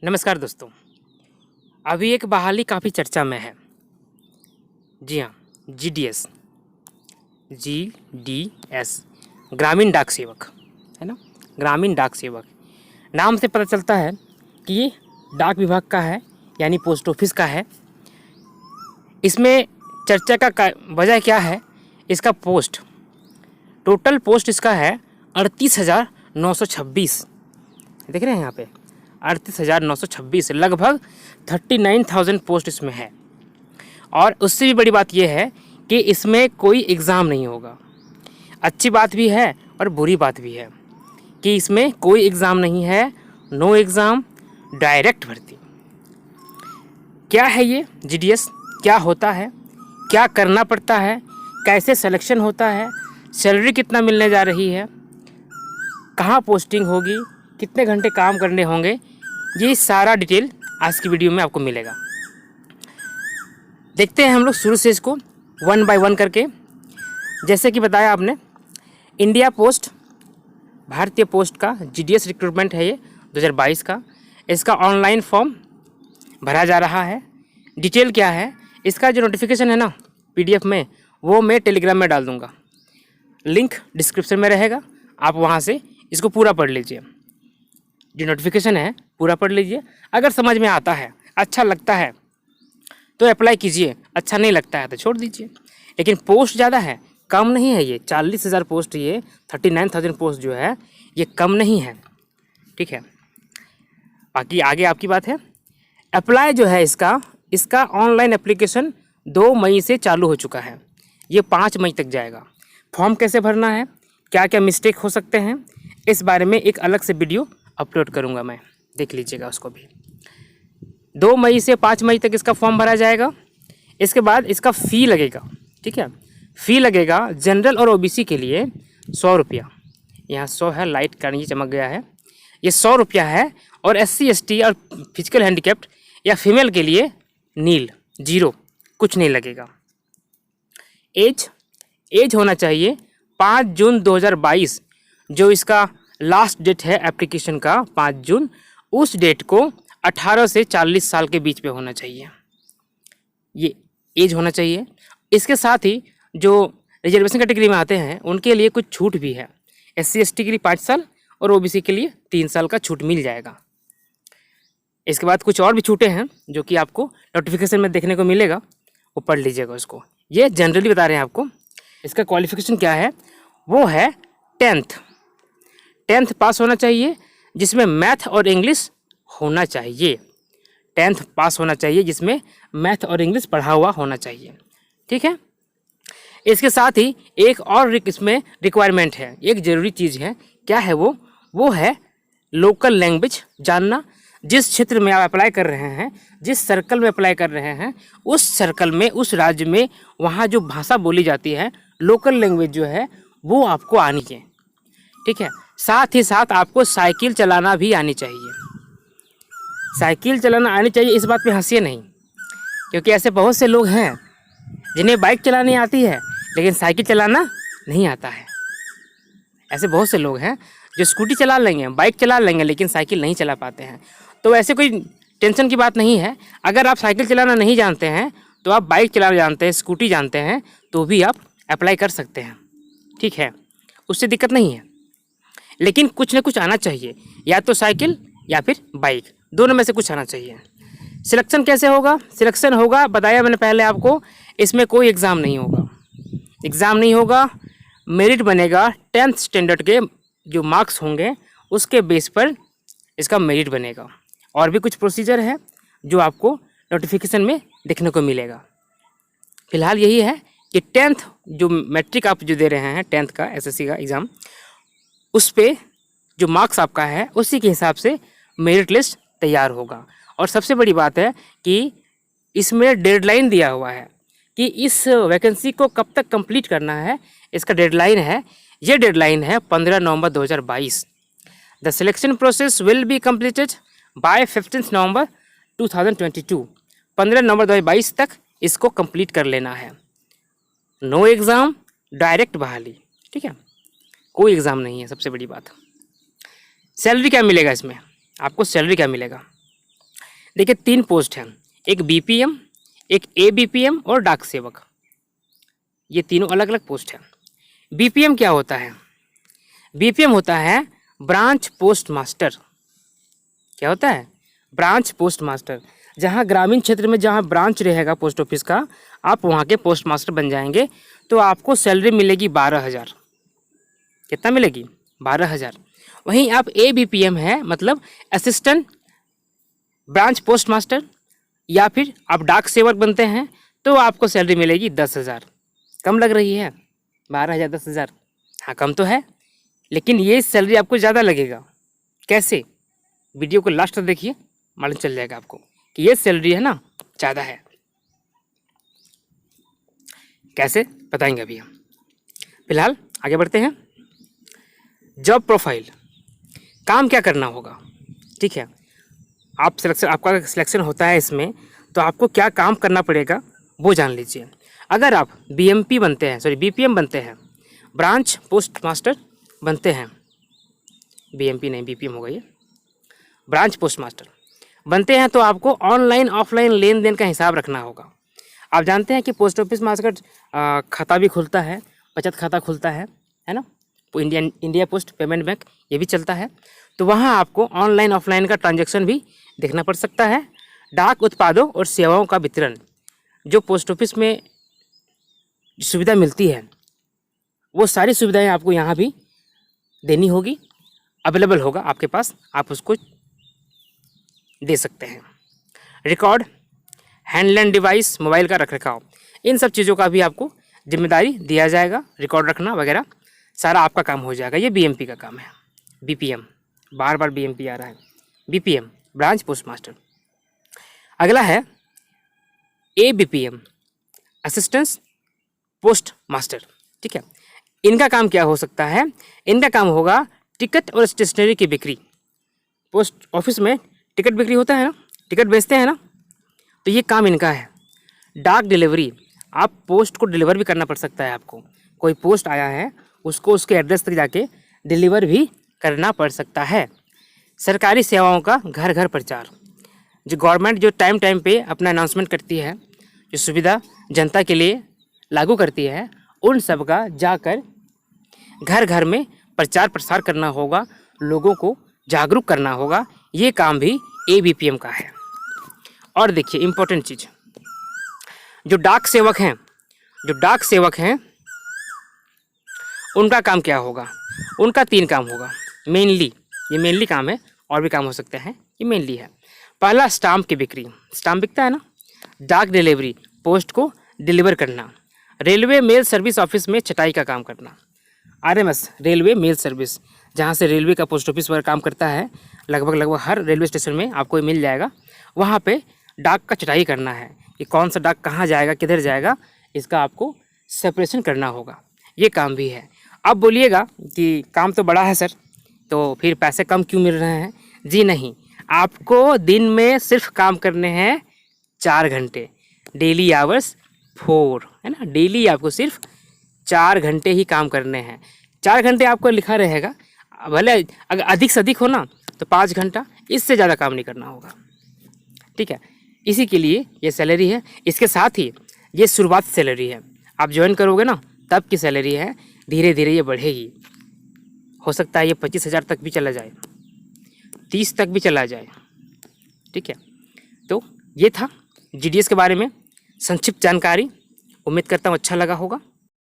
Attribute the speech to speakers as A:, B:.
A: नमस्कार दोस्तों। अभी एक बहाली काफ़ी चर्चा में है। जी हाँ, जीडीएस, ग्रामीण डाक सेवक, है ना। ग्रामीण डाक सेवक नाम से पता चलता है कि ये डाक विभाग का है, यानी पोस्ट ऑफिस का है। इसमें चर्चा का वजह क्या है? इसका टोटल पोस्ट इसका है 38,926। देख रहे हैं यहाँ पे 38,926, लगभग 39,000 पोस्ट इसमें है। और उससे भी बड़ी बात यह है कि इसमें कोई एग्ज़ाम नहीं होगा। अच्छी बात भी है और बुरी बात भी है कि इसमें कोई एग्ज़ाम नहीं है, नो एग्ज़ाम, डायरेक्ट भर्ती। क्या है ये जीडीएस? क्या होता है? क्या करना पड़ता है? कैसे सिलेक्शन होता है? सैलरी कितना मिलने जा रही है? कहाँ पोस्टिंग होगी? कितने घंटे काम करने होंगे? ये सारा डिटेल आज की वीडियो में आपको मिलेगा। देखते हैं हम लोग शुरू से इसको 1 बाय 1 करके। जैसे कि बताया आपने, इंडिया पोस्ट, भारतीय पोस्ट का जीडीएस रिक्रूटमेंट है ये 2022 का। इसका ऑनलाइन फॉर्म भरा जा रहा है। डिटेल क्या है इसका, जो नोटिफिकेशन है ना पीडीएफ में, वो मैं टेलीग्राम में डाल दूँगा। लिंक डिस्क्रिप्शन में रहेगा, आप वहाँ से इसको पूरा पढ़ लीजिए। जो नोटिफिकेशन है पूरा पढ़ लीजिए। अगर समझ में आता है, अच्छा लगता है तो अप्लाई कीजिए, अच्छा नहीं लगता है तो छोड़ दीजिए। लेकिन पोस्ट ज़्यादा है, कम नहीं है ये। 40,000 पोस्ट, ये 39,000 पोस्ट जो है ये कम नहीं है, ठीक है। बाकी आगे आपकी बात है। अप्लाई जो है इसका ऑनलाइन एप्लीकेशन 2 मई से चालू हो चुका है। ये 5 मई तक जाएगा। फॉर्म कैसे भरना है, क्या क्या मिस्टेक हो सकते हैं, इस बारे में एक अलग से वीडियो अपलोड करूंगा मैं, देख लीजिएगा उसको भी। 2 मई से 5 मई तक इसका फॉर्म भरा जाएगा। इसके बाद इसका फ़ी लगेगा, ठीक है। फ़ी लगेगा जनरल और ओबीसी के लिए 100 रुपया। यहाँ 100 है, लाइट का नीचे चमक गया है, ये 100 रुपया है। और SC ST और फिजिकल हैंडीकैप्ड या फीमेल के लिए नील, 0, कुछ नहीं लगेगा। एज होना चाहिए 5 जून 2022, जो इसका लास्ट डेट है एप्लीकेशन का 5 जून, उस डेट को 18 से 40 साल के बीच में होना चाहिए, ये एज होना चाहिए। इसके साथ ही जो रिजर्वेशन कैटेगरी में आते हैं उनके लिए कुछ छूट भी है। SC ST के लिए 5 साल और OBC के लिए 3 साल का छूट मिल जाएगा। इसके बाद कुछ और भी छूटें हैं जो कि आपको नोटिफिकेशन में देखने को मिलेगा, वो पढ़ लीजिएगा उसको। ये जनरली बता रहे हैं आपको। इसका क्वालिफिकेशन क्या है, वो है 10th पास होना चाहिए, जिसमें मैथ और इंग्लिश होना चाहिए। 10th पास होना चाहिए जिसमें मैथ और इंग्लिश पढ़ा हुआ होना चाहिए, ठीक है। इसके साथ ही एक और इसमें रिक्वायरमेंट है, एक ज़रूरी चीज़ है। क्या है वो है लोकल लैंग्वेज जानना। जिस क्षेत्र में आप अप्लाई कर रहे हैं, जिस सर्कल में अप्लाई कर रहे हैं, उस सर्कल में, उस राज्य में, वहाँ जो भाषा बोली जाती है, लोकल लैंग्वेज जो है, वो आपको आनी चाहिए, ठीक है। साथ ही साथ आपको साइकिल चलाना भी आनी चाहिए। साइकिल चलाना आनी चाहिए, इस बात पे हंसिए नहीं, क्योंकि ऐसे बहुत से लोग हैं जिन्हें बाइक चलानी आती है लेकिन साइकिल चलाना नहीं आता है। ऐसे बहुत से लोग हैं जो स्कूटी चला लेंगे, बाइक चला लेंगे, लेकिन साइकिल नहीं चला पाते हैं। तो ऐसे कोई टेंशन की बात नहीं है। अगर आप साइकिल चलाना नहीं जानते हैं तो आप बाइक चलाना जानते हैं, स्कूटी जानते हैं, तो भी आप अप्लाई कर सकते हैं, ठीक है। उससे दिक्कत नहीं है। लेकिन कुछ ना कुछ आना चाहिए, या तो साइकिल या फिर बाइक, दोनों में से कुछ आना चाहिए। सिलेक्शन कैसे होगा? सिलेक्शन होगा, बताया मैंने पहले आपको, इसमें कोई एग्ज़ाम नहीं होगा। एग्ज़ाम नहीं होगा, मेरिट बनेगा। 10th स्टैंडर्ड के जो मार्क्स होंगे उसके बेस पर इसका मेरिट बनेगा। और भी कुछ प्रोसीजर है जो आपको नोटिफिकेशन में देखने को मिलेगा। फिलहाल यही है कि 10th जो मैट्रिक आप जो दे रहे हैं, 10th का SSC का एग्ज़ाम, उस पे जो मार्क्स आपका है उसी के हिसाब से मेरिट लिस्ट तैयार होगा। और सबसे बड़ी बात है कि इसमें डेडलाइन दिया हुआ है कि इस वैकेंसी को कब तक कंप्लीट करना है। इसका डेडलाइन है, ये डेडलाइन है 15 नवंबर 2022। The selection process will be completed by 15 नवंबर 2022। 15 नवंबर 2022 तक इसको कंप्लीट कर लेना है। नो एग्ज़ाम, डायरेक्ट बहाली, ठीक है। कोई एग्ज़ाम नहीं है। सबसे बड़ी बात, सैलरी क्या मिलेगा इसमें, आपको सैलरी क्या मिलेगा? देखिए 3 पोस्ट हैं, एक बीपीएम, एक एबीपीएम और डाक सेवक। ये तीनों अलग अलग पोस्ट हैं। बीपीएम क्या होता है? बीपीएम होता है ब्रांच पोस्ट मास्टर। क्या होता है? Branch post master. जहाँ ग्रामीण क्षेत्र में जहाँ ब्रांच रहेगा पोस्ट ऑफिस का, आप वहाँ के पोस्ट मास्टर बन जाएंगे तो आपको सैलरी मिलेगी 12,000। कितना मिलेगी? 12,000। वहीं आप एबीपीएम है, मतलब असिस्टेंट ब्रांच पोस्ट मास्टर, या फिर आप डाक सेवक बनते हैं तो आपको सैलरी मिलेगी 10,000। कम लग रही है? 12,000 10,000, हाँ कम तो है, लेकिन ये सैलरी आपको ज़्यादा लगेगा। कैसे? वीडियो को लास्ट तक देखिए, मालूम चल जाएगा आपको कि ये सैलरी है ना ज़्यादा है। कैसे बताएंगे अभी हम। फिलहाल आगे बढ़ते हैं। जॉब प्रोफाइल, काम क्या करना होगा, ठीक है। आपका सिलेक्शन होता है इसमें, तो आपको क्या काम करना पड़ेगा वो जान लीजिए। अगर आप बीएमपी बनते हैं, सॉरी बीपीएम बनते हैं, ब्रांच पोस्ट मास्टर बनते हैं, बीएमपी नहीं बीपीएम होगा ये, ब्रांच पोस्ट मास्टर बनते हैं, तो आपको ऑनलाइन ऑफलाइन लेन देन का हिसाब रखना होगा। आप जानते हैं कि पोस्ट ऑफिस में आजकल खाता भी खुलता है, बचत खाता खुलता है ना, इंडिया पोस्ट पेमेंट बैंक ये भी चलता है, तो वहाँ आपको ऑनलाइन ऑफलाइन का ट्रांजैक्शन भी देखना पड़ सकता है। डाक उत्पादों और सेवाओं का वितरण, जो पोस्ट ऑफिस में सुविधा मिलती है वो सारी सुविधाएं आपको यहाँ भी देनी होगी, अवेलेबल होगा आपके पास, आप उसको दे सकते हैं। रिकॉर्ड, हैंडलैंड डिवाइस, मोबाइल का रखरखाव, इन सब चीज़ों का भी आपको जिम्मेदारी दिया जाएगा, रिकॉर्ड रखना वगैरह सारा आपका काम हो जाएगा। ये बीएमपी का काम है। बीपीएम, बार बार बीएमपी आ रहा है, बीपीएम ब्रांच पोस्ट मास्टर। अगला है एबीपीएम, असिस्टेंट पोस्ट मास्टर, ठीक है। इनका काम क्या हो सकता है? इनका काम होगा टिकट और स्टेशनरी की बिक्री। पोस्ट ऑफिस में टिकट बिक्री होता है ना, टिकट बेचते हैं ना, तो ये काम इनका है। डाक डिलीवरी, आप पोस्ट को डिलीवर भी करना पड़ सकता है आपको, कोई पोस्ट आया है उसको उसके एड्रेस तक जाके डिलीवर भी करना पड़ सकता है। सरकारी सेवाओं का घर घर प्रचार, जो गवर्नमेंट जो टाइम टाइम पे अपना अनाउंसमेंट करती है, जो सुविधा जनता के लिए लागू करती है, उन सब का जाकर घर घर में प्रचार प्रसार करना होगा, लोगों को जागरूक करना होगा। ये काम भी एबीपीएम का है। और देखिए इम्पोर्टेंट चीज़, जो डाक सेवक हैं उनका काम क्या होगा? उनका 3 काम होगा मेनली, ये मेनली काम है, और भी काम हो सकते हैं, ये मेनली है। पहला, स्टाम्प की बिक्री, स्टाम्प बिकता है ना। डाक डिलीवरी, पोस्ट को डिलीवर करना। रेलवे मेल सर्विस ऑफिस में छटाई का काम करना। आरएमएस, रेलवे मेल सर्विस, जहाँ से रेलवे का पोस्ट ऑफिस वगैरह काम करता है, लगभग हर रेलवे स्टेशन में आपको मिल जाएगा। वहाँ पे डाक का छटाई करना है कि कौन सा डाक कहाँ जाएगा, किधर जाएगा, इसका आपको सेपरेशन करना होगा। ये काम भी है। अब बोलिएगा कि काम तो बड़ा है सर, तो फिर पैसे कम क्यों मिल रहे हैं? जी नहीं, आपको दिन में सिर्फ काम करने हैं 4 घंटे, डेली आवर्स 4 है ना, डेली आपको सिर्फ 4 घंटे ही काम करने हैं। 4 घंटे आपको लिखा रहेगा, भले अगर अधिक से अधिक हो ना तो 5 घंटा, इससे ज़्यादा काम नहीं करना होगा, ठीक है। इसी के लिए ये सैलरी है। इसके साथ ही ये शुरुआत सैलरी है, आप ज्वाइन करोगे ना तब की सैलरी है, धीरे धीरे ये बढ़ेगी। हो सकता है ये 25,000 तक भी चला जाए, 30 तक भी चला जाए, ठीक है। तो ये था जीडीएस के बारे में संक्षिप्त जानकारी। उम्मीद करता हूँ अच्छा लगा होगा।